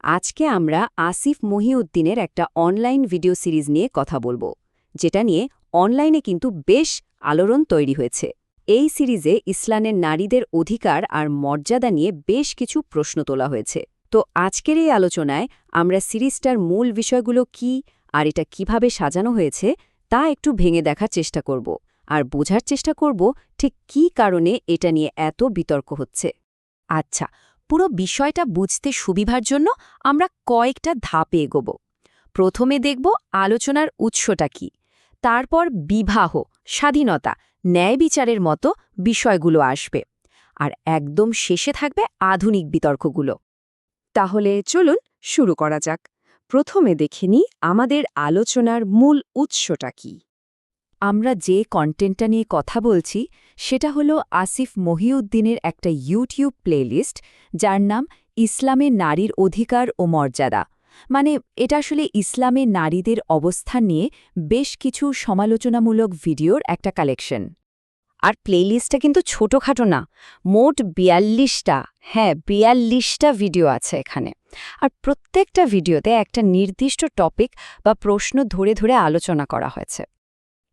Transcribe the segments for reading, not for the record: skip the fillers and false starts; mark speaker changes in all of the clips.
Speaker 1: আজকে আমরা আসিফ মহিউদ্দিনের একটা অনলাইন ভিডিও সিরিজ নিয়ে কথা বলবো, যেটা নিয়ে অনলাইনে কিন্তু বেশ আলোড়ন তৈরি হয়েছে। এই সিরিজে ইসলামের নারীদের অধিকার আর মর্যাদা নিয়ে বেশ কিছু প্রশ্ন তোলা হয়েছে। তো আজকের এই আলোচনায় আমরা সিরিজটার মূল বিষয়গুলো কি আর এটা কিভাবে সাজানো হয়েছে তা একটু ভেঙে দেখার চেষ্টা করব, আর বোঝার চেষ্টা করব ঠিক কী কারণে এটা নিয়ে এত বিতর্ক হচ্ছে। আচ্ছা, পুরো বিষয়টা বুঝতে সুবিধার জন্য আমরা কয়েকটা ধাপে এগোব। প্রথমে দেখব আলোচনার উৎসটা কি, তারপর বিবাহ, স্বাধীনতা, ন্যায় বিচারের মতো বিষয়গুলো আসবে, আর একদম শেষে থাকবে আধুনিক বিতর্কগুলো। তাহলে চলুন শুরু করা যাক। প্রথমে দেখে নিই আমাদের আলোচনার মূল উৎসটা কি। আমরা যে কন্টেন্টটা নিয়ে কথা বলছি সেটা হলো আসিফ মহিউদ্দিনের একটা ইউটিউব প্লেলিস্ট, যার নাম ইসলামে নারীর অধিকার ও মর্যাদা। মানে এটা আসলে ইসলামে নারীদের অবস্থান নিয়ে বেশ কিছু সমালোচনামূলক ভিডিওর একটা কালেকশন। আর প্লেলিস্টটা কিন্তু ছোটখাটো না, মোট ৪২টা, হ্যাঁ ৪২টা ভিডিও আছে এখানে। আর প্রত্যেকটা ভিডিওতে একটা নির্দিষ্ট টপিক বা প্রশ্ন ধরে ধরে আলোচনা করা হয়েছে।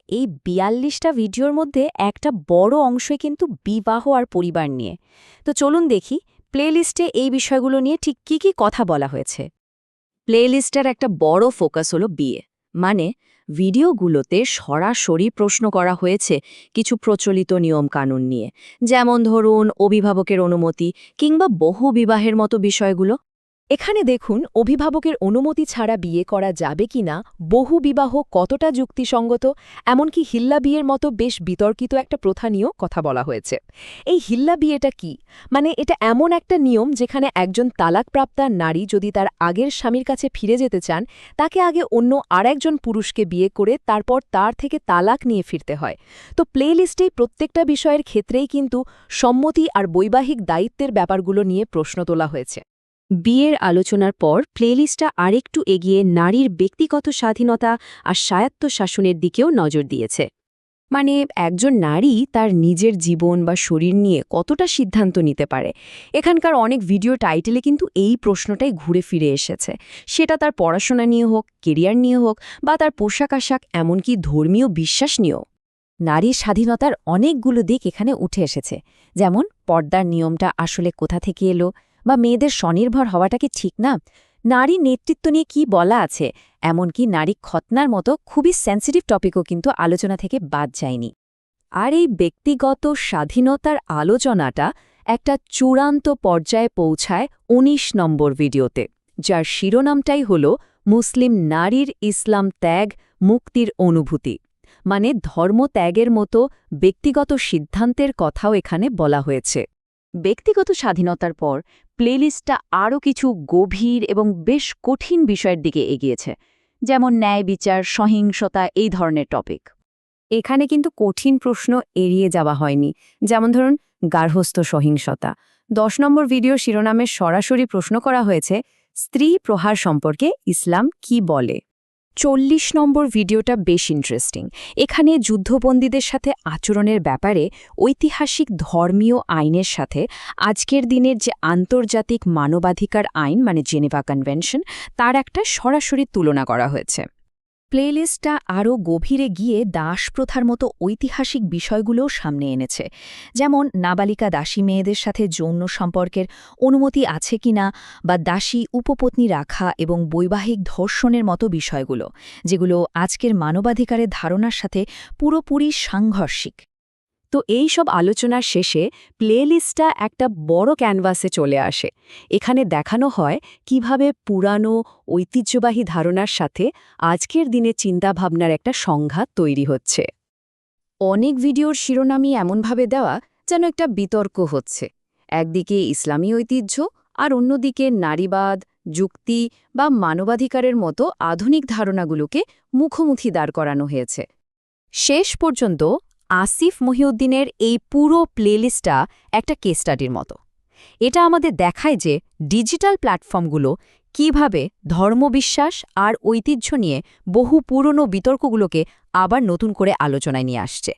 Speaker 1: এই ৪২টা ভিডিওর মধ্যে একটা বড় অংশই কিন্তু বিবাহ আর পরিবার নিয়ে। তো চলুন দেখি প্লেলিস্টে এই বিষয়গুলো নিয়ে ঠিক কী কী কথা বলা হয়েছে। প্লেলিস্টের একটা বড় ফোকাস হলো বিয়ে, মানে ভিডিওগুলোতে সরাসরি প্রশ্ন করা হয়েছে কিছু প্রচলিত নিয়মকানুন নিয়ে, যেমন ধরুন অভিভাবকের অনুমতি কিংবা বহু বিবাহের মতো বিষয়গুলো। এখানে দেখুন অভিভাবকের অনুমতি ছাড়া বিয়ে করা যাবে কিনা, বহু বিবাহ কতটা যুক্তিসঙ্গত, এমনকি হিল্লা বিয়ের মতো বেশ বিতর্কিত একটা প্রথা নিয়েও কথা বলা হয়েছে। এই হিল্লা বিয়েটা কি? মানে এটা এমন একটা নিয়ম যেখানে একজন তালাকপ্রাপ্তা নারী যদি তার আগের স্বামীর কাছে ফিরে যেতে চান, তাকে আগে অন্য আরেকজন পুরুষকে বিয়ে করে তারপর তার থেকে তালাক নিয়ে ফিরতে হয়। তো প্লেলিস্টেই প্রত্যেকটা বিষয়ের ক্ষেত্রেই কিন্তু সম্মতি আর বৈবাহিক দায়িত্বের ব্যাপারগুলো নিয়ে প্রশ্ন তোলা হয়েছে। বিয়ের আলোচনার পর প্লেলিস্টটা আরেকটু এগিয়ে নারীর ব্যক্তিগত স্বাধীনতা আর স্বায়ত্তশাসনের দিকেও নজর দিয়েছে। মানে একজন নারী তার নিজের জীবন বা শরীর নিয়ে কতটা সিদ্ধান্ত নিতে পারে। এখানকার অনেক ভিডিও টাইটেলে কিন্তু এই প্রশ্নটাই ঘুরে ফিরে এসেছে, সেটা তার পড়াশোনা নিয়ে হোক, কেরিয়ার নিয়ে হোক, বা তার পোশাক আশাক, এমনকি ধর্মীয় বিশ্বাস নিয়েও। নারীর স্বাধীনতার অনেকগুলো দিক এখানে উঠে এসেছে, যেমন পর্দার নিয়মটা আসলে কোথা থেকে এলো, বা মেয়েদের স্বনির্ভর হওয়াটা কি ঠিক না, নারী নেতৃত্ব নিয়ে কি বলা আছে, এমনকি নারী খতনার মতো খুবই সেন্সিটিভ টপিকও কিন্তু আলোচনা থেকে বাদ যায়নি। আর এই ব্যক্তিগত স্বাধীনতার আলোচনাটা একটা চূড়ান্ত পর্যায়ে পৌঁছায় ১৯ নম্বর ভিডিওতে, যার শিরোনামটাই হল মুসলিম নারীর ইসলাম ত্যাগ, মুক্তির অনুভূতি। মানে ধর্মত্যাগের মতো ব্যক্তিগত সিদ্ধান্তের কথাও এখানে বলা হয়েছে। ব্যক্তিগত স্বাধীনতার পর প্লেলিস্টটা আরও কিছু গভীর এবং বেশ কঠিন বিষয়ের দিকে এগিয়েছে, যেমন ন্যায় বিচার, সহিংসতা, এই ধরনের টপিক। এখানে কিন্তু কঠিন প্রশ্ন এড়িয়ে যাওয়া হয়নি, যেমন ধরুন গার্হস্থ্য সহিংসতা। ১০ নম্বর ভিডিওর শিরোনামে সরাসরি প্রশ্ন করা হয়েছে স্ত্রী প্রহার সম্পর্কে ইসলাম কি বলে। ৪০ নম্বর ভিডিওটা বেশ ইন্টারেস্টিং। এখানে যুদ্ধবন্দীদের সাথে আচরণের ব্যাপারে ঐতিহাসিক ধর্মীয় আইনের সাথে আজকের দিনের যে আন্তর্জাতিক মানবাধিকার আইন, মানে জেনেভা কনভেনশন, তার একটা সরাসরি তুলনা করা হয়েছে। প্লেলিস্টটা আরও গভীরে গিয়ে দাস প্রথার মতো ঐতিহাসিক বিষয়গুলোও সামনে এনেছে, যেমন নাবালিকা দাসী মেয়েদের সাথে যৌন সম্পর্কের অনুমতি আছে কিনা, বা দাসী উপপত্নী রাখা এবং বৈবাহিক ধর্ষণের মতো বিষয়গুলো, যেগুলো আজকের মানবাধিকারের ধারণার সাথে পুরোপুরি সাংঘর্ষিক। তো এই সব আলোচনার শেষে প্লেলিস্টটা একটা বড় ক্যানভাসে চলে আসে। এখানে দেখানো হয় কিভাবে পুরানো ঐতিহ্যবাহী ধারণার সাথে আজকের দিনে চিন্তাভাবনার একটা সংঘাত তৈরি হচ্ছে। অনেক ভিডিওর শিরোনামই এমনভাবে দেওয়া যেন একটা বিতর্ক হচ্ছে, একদিকে ইসলামী ঐতিহ্য আর অন্যদিকে নারীবাদ, যুক্তি বা মানবাধিকারের মতো আধুনিক ধারণাগুলোকে মুখোমুখি দাঁড় করানো হয়েছে। শেষ পর্যন্ত আসিফ মহিউদ্দিনের এই পুরো প্লেলিস্টটা একটা কেস স্টাডির মতো। এটা আমাদের দেখায় যে ডিজিটাল প্ল্যাটফর্মগুলো কিভাবে ধর্মবিশ্বাস আর ঐতিহ্য নিয়ে বহু পুরনো বিতর্কগুলোকে আবার নতুন করে আলোচনায় নিয়ে আসছে।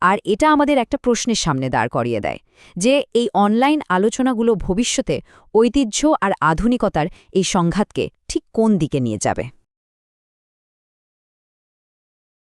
Speaker 1: আর এটা আমাদের একটা প্রশ্নের সামনে দাঁড় করিয়ে দেয় যে এই অনলাইন আলোচনাগুলো ভবিষ্যতে ঐতিহ্য আর আধুনিকতার এই সংঘাতকে ঠিক কোন দিকে নিয়ে যাবে।